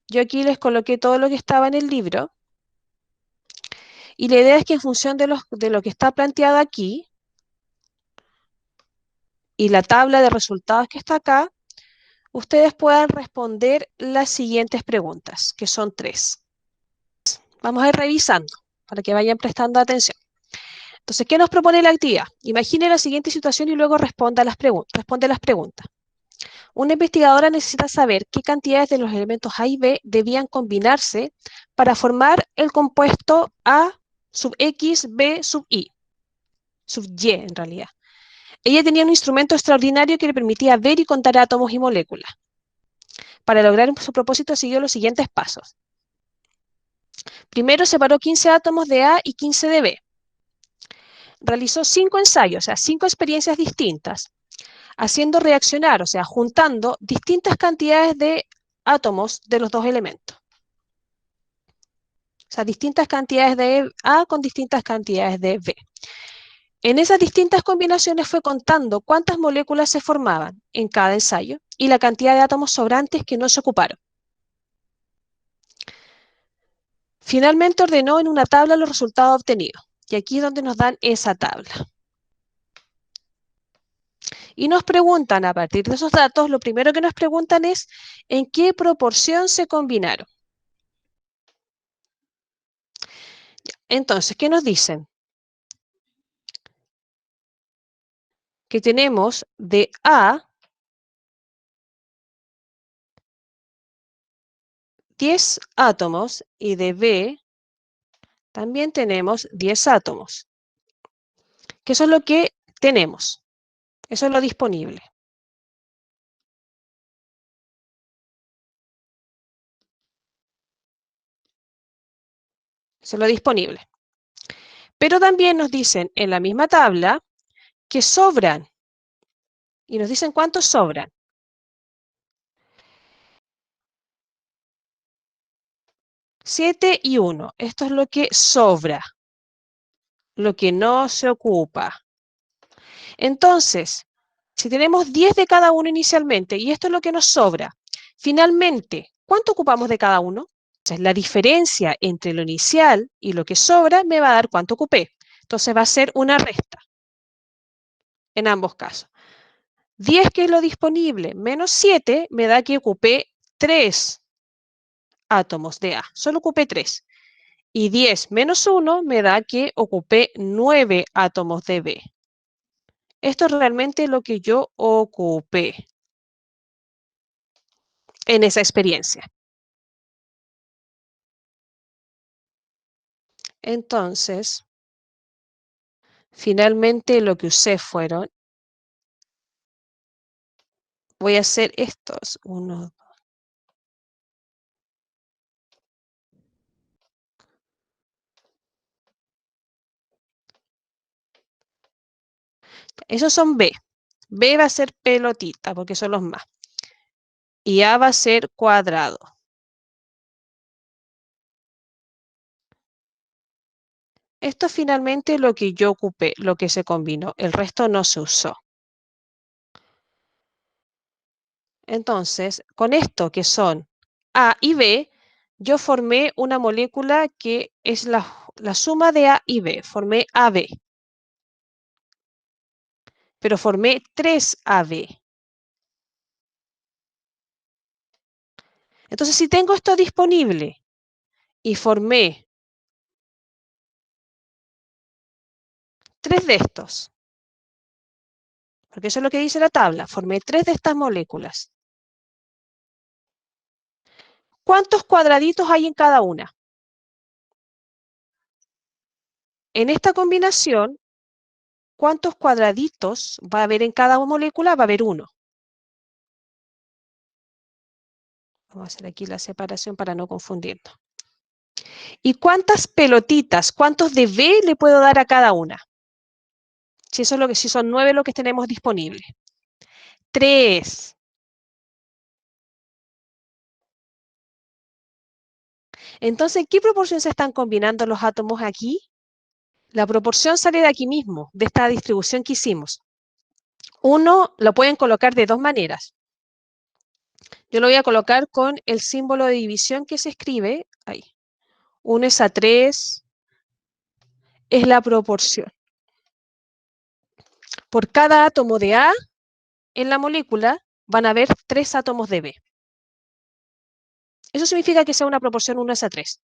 Yo aquí les coloqué todo lo que estaba en el libro. Y la idea es que en función de lo que está planteado aquí y la tabla de resultados que está acá, ustedes puedan responder las siguientes preguntas, que son 3. Vamos a ir revisando para que vayan prestando atención. Entonces, ¿qué nos propone la actividad? Imagine la siguiente situación y luego responde las preguntas. Una investigadora necesita saber qué cantidades de los elementos A y B debían combinarse para formar el compuesto A sub X, B sub Y, sub Y en realidad. Ella tenía un instrumento extraordinario que le permitía ver y contar átomos y moléculas. Para lograr su propósito siguió los siguientes pasos. Primero separó 15 átomos de A y 15 de B. Realizó 5 ensayos, o sea, 5 experiencias distintas, haciendo reaccionar, o sea, juntando distintas cantidades de átomos de los dos elementos. O sea, distintas cantidades de A con distintas cantidades de B. En esas distintas combinaciones fue contando cuántas moléculas se formaban en cada ensayo y la cantidad de átomos sobrantes que no se ocuparon. Finalmente ordenó en una tabla los resultados obtenidos. Y aquí es donde nos dan esa tabla. Y nos preguntan, a partir de esos datos, lo primero que nos preguntan es ¿en qué proporción se combinaron? Entonces, ¿qué nos dicen? Que tenemos de A 10 átomos y de B también tenemos 10 átomos. Que eso es lo que tenemos. Eso es lo disponible. Eso es lo disponible. Pero también nos dicen en la misma tabla que sobran. Y nos dicen cuántos sobran. 7 y 1. Esto es lo que sobra. Lo que no se ocupa. Entonces, si tenemos 10 de cada uno inicialmente, y esto es lo que nos sobra, finalmente, ¿cuánto ocupamos de cada uno? Entonces, la diferencia entre lo inicial y lo que sobra me va a dar cuánto ocupé. Entonces, va a ser una resta en ambos casos. 10, que es lo disponible, menos 7, me da que ocupé 3 átomos de A. Solo ocupé 3. Y 10 menos 1 me da que ocupé 9 átomos de B. Esto es realmente lo que yo ocupé en esa experiencia. Entonces, finalmente lo que usé fueron, voy a hacer estos, uno, esos son B. B va a ser pelotita porque son los más. Y A va a ser cuadrado. Esto es finalmente lo que yo ocupé, lo que se combinó. El resto no se usó. Entonces, con esto que son A y B, yo formé una molécula que es la suma de A y B. Formé AB. Pero formé 3 AB. Entonces, si tengo esto disponible y formé 3 de estos, porque eso es lo que dice la tabla, formé 3 de estas moléculas. ¿Cuántos cuadraditos hay en cada una? En esta combinación, ¿cuántos cuadraditos va a haber en cada molécula? Va a haber uno. Vamos a hacer aquí la separación para no confundirnos. ¿Y cuántas pelotitas, cuántos de B le puedo dar a cada una? Si eso es lo que, si son 9 lo que tenemos disponible. 3. Entonces, ¿en qué proporción se están combinando los átomos aquí? La proporción sale de aquí mismo, de esta distribución que hicimos. Uno lo pueden colocar de dos maneras. Yo lo voy a colocar con el símbolo de división que se escribe ahí. 1:3 es la proporción. Por cada átomo de A en la molécula van a haber 3 átomos de B. Eso significa que sea una proporción 1:3.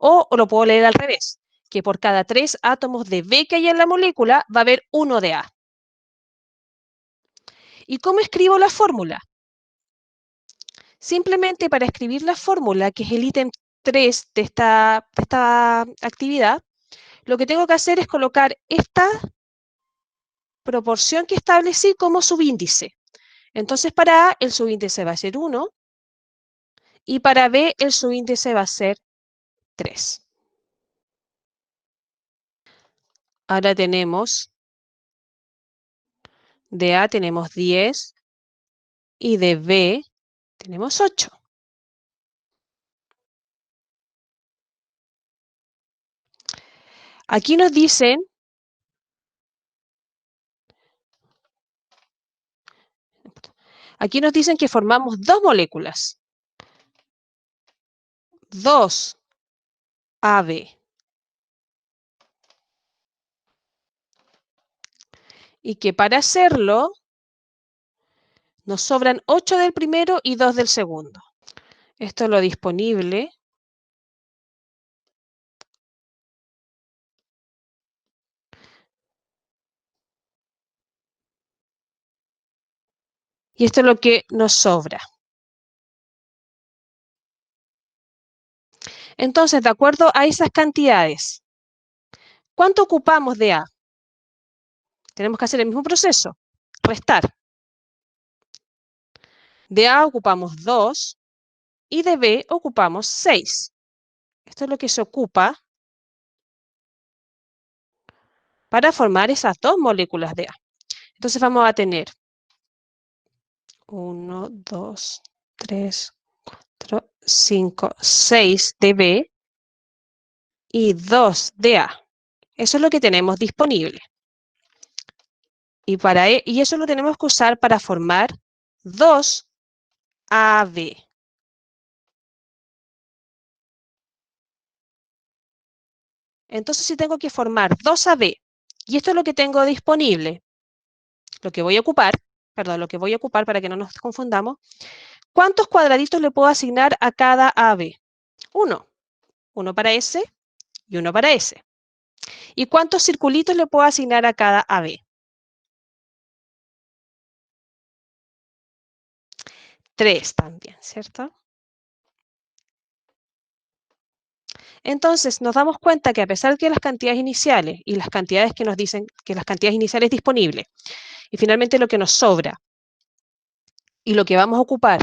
O lo puedo leer al revés, que por cada 3 átomos de B que hay en la molécula va a haber 1 de A. ¿Y cómo escribo la fórmula? Simplemente para escribir la fórmula, que es el ítem 3 de esta actividad, lo que tengo que hacer es colocar esta proporción que establecí como subíndice. Entonces, para A el subíndice va a ser 1 y para B el subíndice va a ser 3. Ahora tenemos, de A tenemos 10 y de B tenemos 8. Aquí nos dicen, que formamos dos moléculas, 2AB. Y que para hacerlo nos sobran 8 del primero y 2 del segundo. Esto es lo disponible. Y esto es lo que nos sobra. Entonces, de acuerdo a esas cantidades, ¿cuánto ocupamos de A? Tenemos que hacer el mismo proceso, restar. De A ocupamos 2 y de B ocupamos 6. Esto es lo que se ocupa para formar esas dos moléculas de A. Entonces vamos a tener 1, 2, 3, 4, 5, 6 de B y 2 de A. Eso es lo que tenemos disponible. Y eso lo tenemos que usar para formar 2AB. Entonces, si tengo que formar 2AB, y esto es lo que tengo disponible, lo que voy a ocupar para que no nos confundamos, ¿cuántos cuadraditos le puedo asignar a cada AB? Uno. Uno para S y uno para S. ¿Y cuántos circulitos le puedo asignar a cada AB? 3 también, ¿cierto? Entonces, nos damos cuenta que a pesar que las cantidades iniciales y las cantidades que nos dicen que las cantidades iniciales disponibles y finalmente lo que nos sobra y lo que vamos a ocupar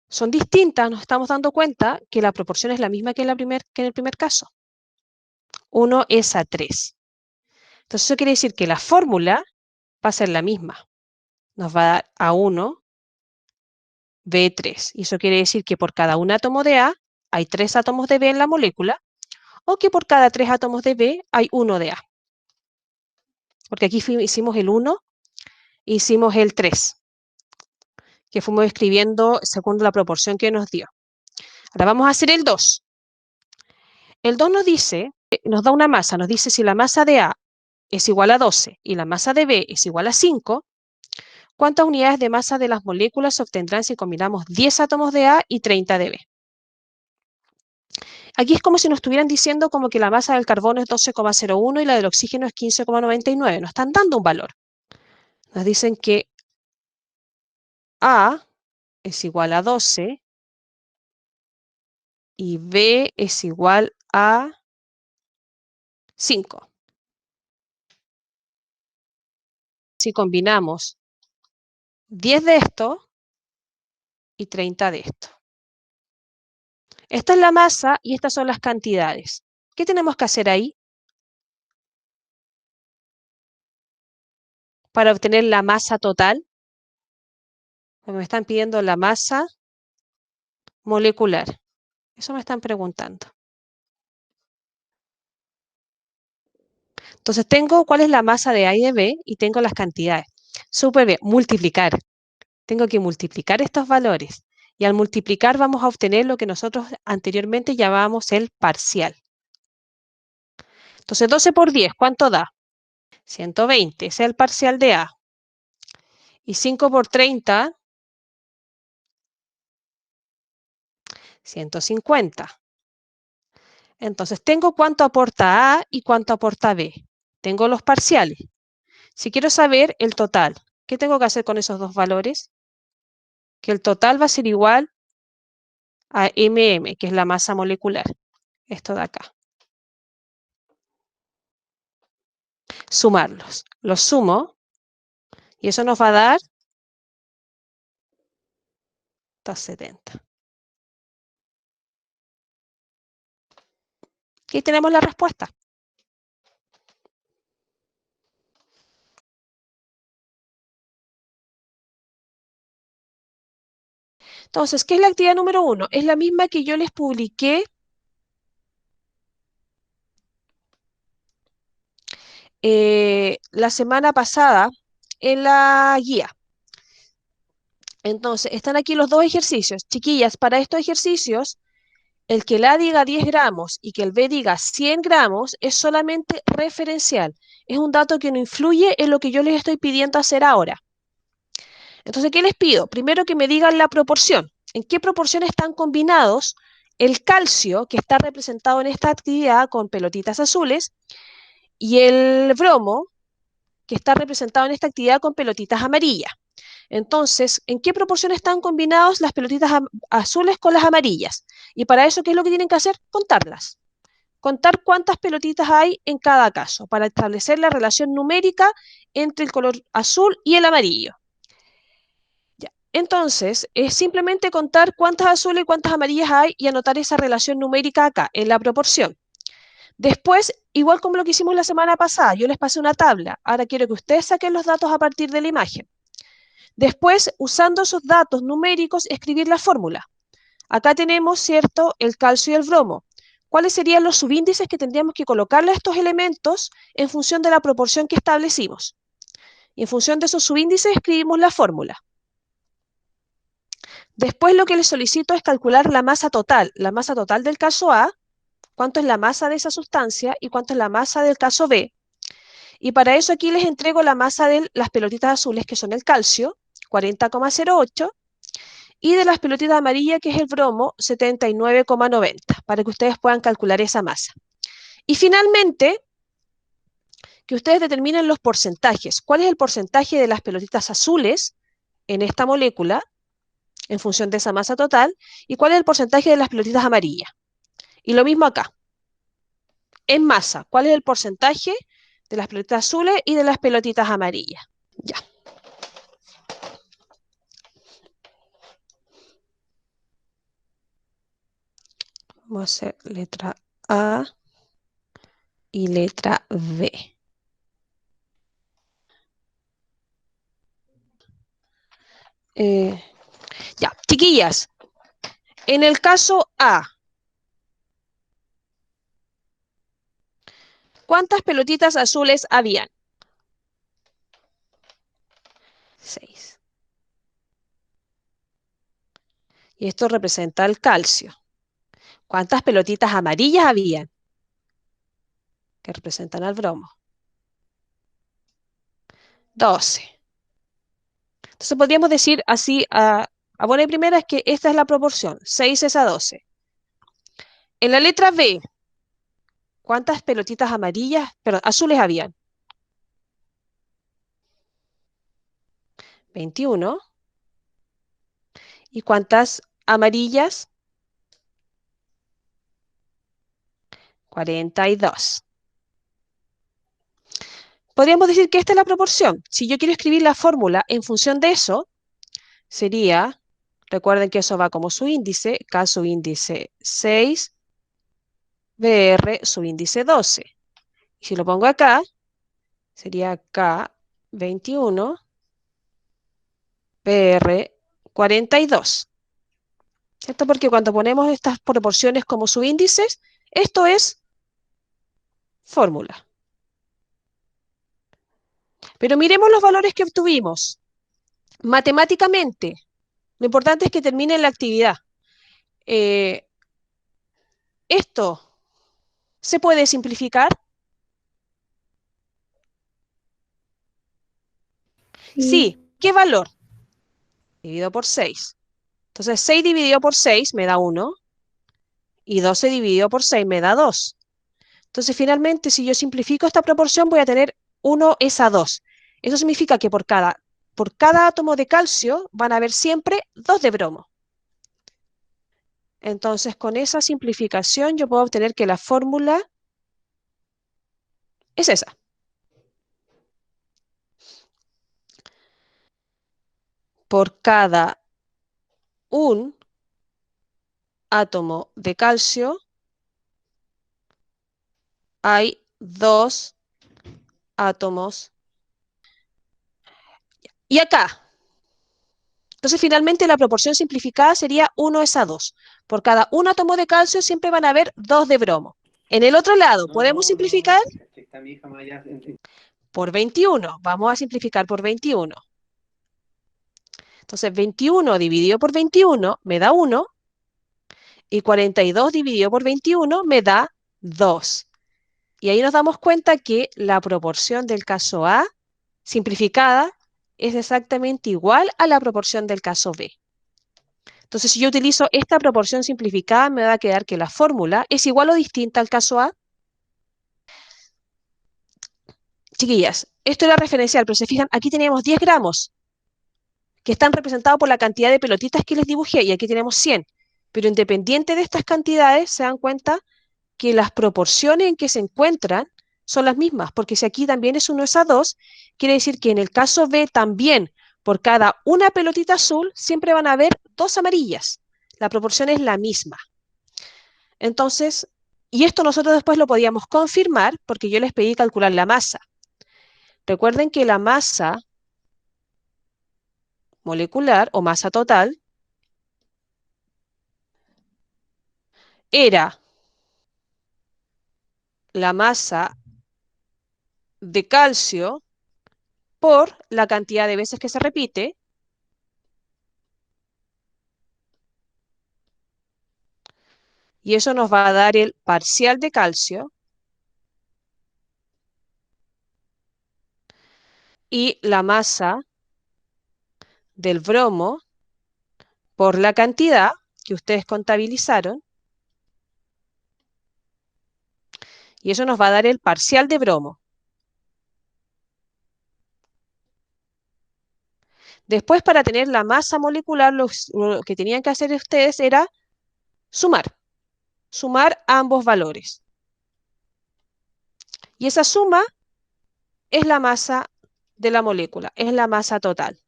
son distintas, nos estamos dando cuenta que la proporción es la misma que en el primer caso. 1:3. Entonces, eso quiere decir que la fórmula va a ser la misma. Nos va a dar A1, B3. Y eso quiere decir que por cada un átomo de A hay 3 átomos de B en la molécula, o que por cada 3 átomos de B hay 1 de A. Porque aquí hicimos el 1, hicimos el 3, que fuimos escribiendo según la proporción que nos dio. Ahora vamos a hacer el 2. El 2 nos dice, nos da una masa, nos dice si la masa de A es igual a 12 y la masa de B es igual a 5, ¿cuántas unidades de masa de las moléculas se obtendrán si combinamos 10 átomos de A y 30 de B? Aquí es como si nos estuvieran diciendo como que la masa del carbono es 12,01 y la del oxígeno es 15,99. Nos están dando un valor. Nos dicen que A es igual a 12 y B es igual a 5. Si combinamos 10 de esto y 30 de esto. Esta es la masa y estas son las cantidades. ¿Qué tenemos que hacer ahí para obtener la masa total? Me están pidiendo la masa molecular. Eso me están preguntando. Entonces tengo cuál es la masa de A y de B y tengo las cantidades. Súper bien, multiplicar. Tengo que multiplicar estos valores. Y al multiplicar vamos a obtener lo que nosotros anteriormente llamábamos el parcial. Entonces 12 por 10, ¿cuánto da? 120, ese es el parcial de A. Y 5 por 30, 150. Entonces tengo cuánto aporta A y cuánto aporta B. Tengo los parciales. Si quiero saber el total, ¿qué tengo que hacer con esos dos valores? Que el total va a ser igual a MM, que es la masa molecular. Esto de acá. Sumarlos. Los sumo y eso nos va a dar hasta 70. Y tenemos la respuesta. Entonces, ¿qué es la actividad número 1? Es la misma que yo les publiqué la semana pasada en la guía. Entonces, están aquí los dos ejercicios. Chiquillas, para estos ejercicios, el que el A diga 10 gramos y que el B diga 100 gramos es solamente referencial. Es un dato que no influye en lo que yo les estoy pidiendo hacer ahora. Entonces, ¿qué les pido? Primero que me digan la proporción. ¿En qué proporción están combinados el calcio, que está representado en esta actividad con pelotitas azules, y el bromo, que está representado en esta actividad con pelotitas amarillas? Entonces, ¿en qué proporción están combinados las pelotitas azules con las amarillas? Y para eso, ¿qué es lo que tienen que hacer? Contarlas. Contar cuántas pelotitas hay en cada caso, para establecer la relación numérica entre el color azul y el amarillo. Ya. Entonces, es simplemente contar cuántas azules y cuántas amarillas hay y anotar esa relación numérica acá, en la proporción. Después, igual como lo que hicimos la semana pasada, yo les pasé una tabla. Ahora quiero que ustedes saquen los datos a partir de la imagen. Después, usando esos datos numéricos, escribir la fórmula. Acá tenemos, ¿cierto?, el calcio y el bromo. ¿Cuáles serían los subíndices que tendríamos que colocarle a estos elementos en función de la proporción que establecimos? Y en función de esos subíndices escribimos la fórmula. Después lo que les solicito es calcular la masa total del caso A, cuánto es la masa de esa sustancia y cuánto es la masa del caso B. Y para eso aquí les entrego la masa de las pelotitas azules, que son el calcio, 40,08, y de las pelotitas amarillas, que es el bromo, 79,90, para que ustedes puedan calcular esa masa. Y finalmente, que ustedes determinen los porcentajes. ¿Cuál es el porcentaje de las pelotitas azules en esta molécula, en función de esa masa total? ¿Y cuál es el porcentaje de las pelotitas amarillas? Y lo mismo acá. En masa, ¿cuál es el porcentaje de las pelotitas azules y de las pelotitas amarillas? Ya. Vamos a hacer letra A y letra B. Ya, chiquillas, en el caso A, ¿cuántas pelotitas azules habían? 6. Y esto representa el calcio. ¿Cuántas pelotitas amarillas habían? Que representan al bromo. 12. Entonces podríamos decir así a buena y primera es que esta es la proporción, 6 es a 12. En la letra B, ¿cuántas pelotitas amarillas, perdón, azules habían? 21. ¿Y cuántas amarillas? 42. Podríamos decir que esta es la proporción. Si yo quiero escribir la fórmula en función de eso, sería, recuerden que eso va como subíndice, K subíndice 6, BR subíndice 12. Y si lo pongo acá, sería K21, BR 42. ¿Cierto? Porque cuando ponemos estas proporciones como subíndices, esto es fórmula. Pero miremos los valores que obtuvimos. Matemáticamente, Lo importante es que terminen la actividad. Esto se puede simplificar. Sí. Sí. ¿Qué valor? Dividido por 6. Entonces, 6 dividido por 6 me da 1 y 12 dividido por 6 me da 2. Entonces, finalmente, si yo simplifico esta proporción, voy a tener 1 es a 2. Eso significa que por cada átomo de calcio van a haber siempre 2 de bromo. Entonces, con esa simplificación, yo puedo obtener que la fórmula es esa. Por cada un átomo de calcio hay 2 átomos. Y acá, entonces finalmente la proporción simplificada sería 1 es a 2. Por cada un átomo de calcio siempre van a haber 2 de bromo. En el otro lado, ¿podemos simplificar? Es que está mi hija más allá. Por 21. Vamos a simplificar por 21. Entonces 21 dividido por 21 me da 1 y 42 dividido por 21 me da 2. Y ahí nos damos cuenta que la proporción del caso A simplificada es exactamente igual a la proporción del caso B. Entonces, si yo utilizo esta proporción simplificada, me va a quedar que la fórmula es igual o distinta al caso A. Chiquillas, esto era referencial, pero se fijan, aquí teníamos 10 gramos, que están representados por la cantidad de pelotitas que les dibujé, y aquí tenemos 100. Pero independiente de estas cantidades, se dan cuenta que las proporciones en que se encuentran son las mismas, porque si aquí también es 1 es a 2, quiere decir que en el caso B también, por cada una pelotita azul, siempre van a haber 2 amarillas. La proporción es la misma. Entonces, y esto nosotros después lo podíamos confirmar porque yo les pedí calcular la masa. Recuerden que la masa molecular o masa total era la masa de calcio por la cantidad de veces que se repite, y eso nos va a dar el parcial de calcio, y la masa del bromo por la cantidad que ustedes contabilizaron, y eso nos va a dar el parcial de bromo. Después, para tener la masa molecular, lo que tenían que hacer ustedes era sumar ambos valores. Y esa suma es la masa de la molécula, es la masa total.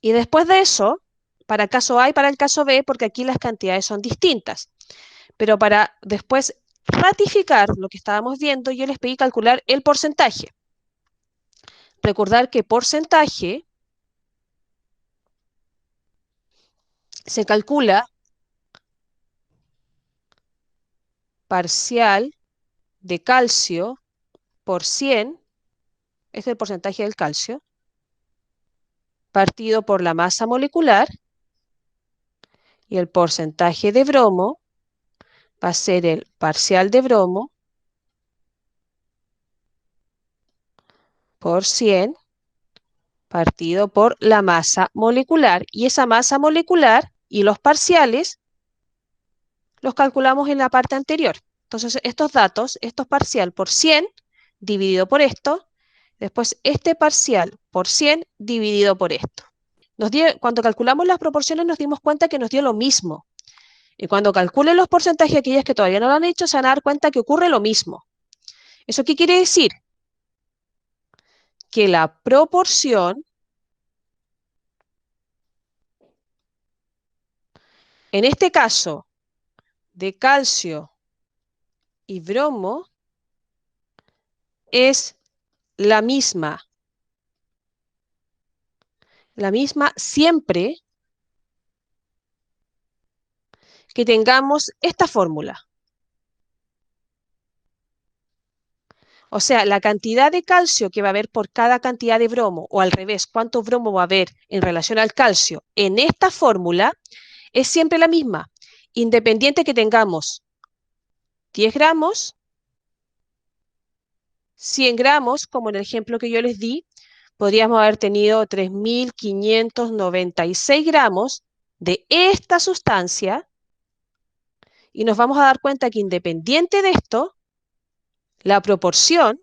Y después de eso, para el caso A y para el caso B, porque aquí las cantidades son distintas, pero para después ratificar lo que estábamos viendo, yo les pedí calcular el porcentaje. Recordar que porcentaje se calcula parcial de calcio por 100, este es el porcentaje del calcio, partido por la masa molecular, y el porcentaje de bromo va a ser el parcial de bromo por 100 partido por la masa molecular. Y esa masa molecular y los parciales los calculamos en la parte anterior. Entonces, estos datos, esto es parcial por 100 dividido por esto, después este parcial por 100 dividido por esto. Cuando calculamos las proporciones nos dimos cuenta que nos dio lo mismo. Y cuando calculen los porcentajes, aquellas que todavía no lo han hecho, se van a dar cuenta que ocurre lo mismo. ¿Eso qué quiere decir? Que la proporción, en este caso, de calcio y bromo, es la misma siempre que tengamos esta fórmula. O sea, la cantidad de calcio que va a haber por cada cantidad de bromo, o al revés, cuánto bromo va a haber en relación al calcio en esta fórmula, es siempre la misma, independiente que tengamos 10 gramos, 100 gramos, como en el ejemplo que yo les di, podríamos haber tenido 3.596 gramos de esta sustancia y nos vamos a dar cuenta que independiente de esto, la proporción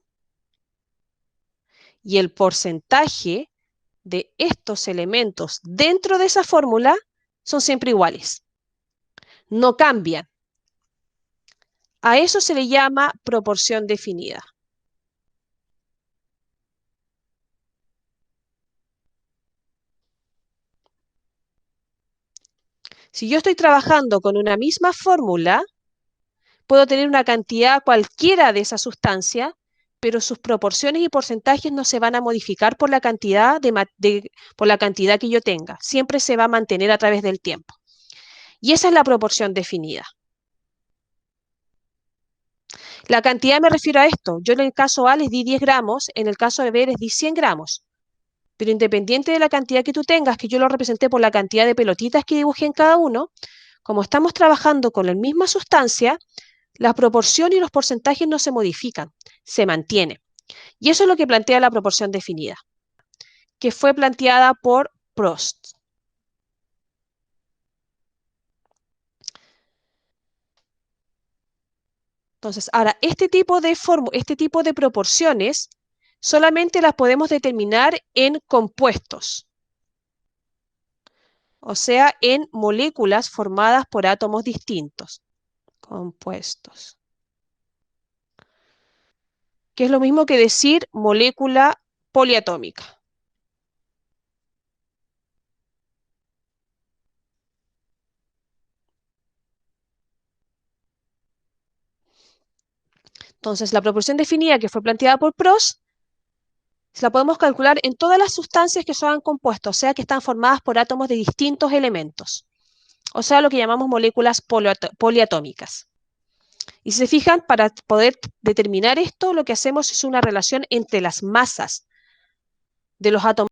y el porcentaje de estos elementos dentro de esa fórmula son siempre iguales. No cambian. A eso se le llama proporción definida. Si yo estoy trabajando con una misma fórmula, puedo tener una cantidad cualquiera de esa sustancia, pero sus proporciones y porcentajes no se van a modificar por la cantidad, por la cantidad que yo tenga. Siempre se va a mantener a través del tiempo. Y esa es la proporción definida. La cantidad me refiero a esto. Yo en el caso A les di 10 gramos, en el caso de B les di 100 gramos. Pero independiente de la cantidad que tú tengas, que yo lo representé por la cantidad de pelotitas que dibujé en cada uno, como estamos trabajando con la misma sustancia, la proporción y los porcentajes no se modifican, se mantiene. Y eso es lo que plantea la proporción definida, que fue planteada por Prost. Entonces, ahora, este tipo de proporciones solamente las podemos determinar en compuestos, o sea, en moléculas formadas por átomos distintos. Compuestos. Que es lo mismo que decir molécula poliatómica. Entonces, la proporción definida que fue planteada por Prost, la podemos calcular en todas las sustancias que son compuestos, o sea, que están formadas por átomos de distintos elementos, o sea, lo que llamamos moléculas poliatómicas. Y si se fijan, para poder determinar esto, lo que hacemos es una relación entre las masas de los átomos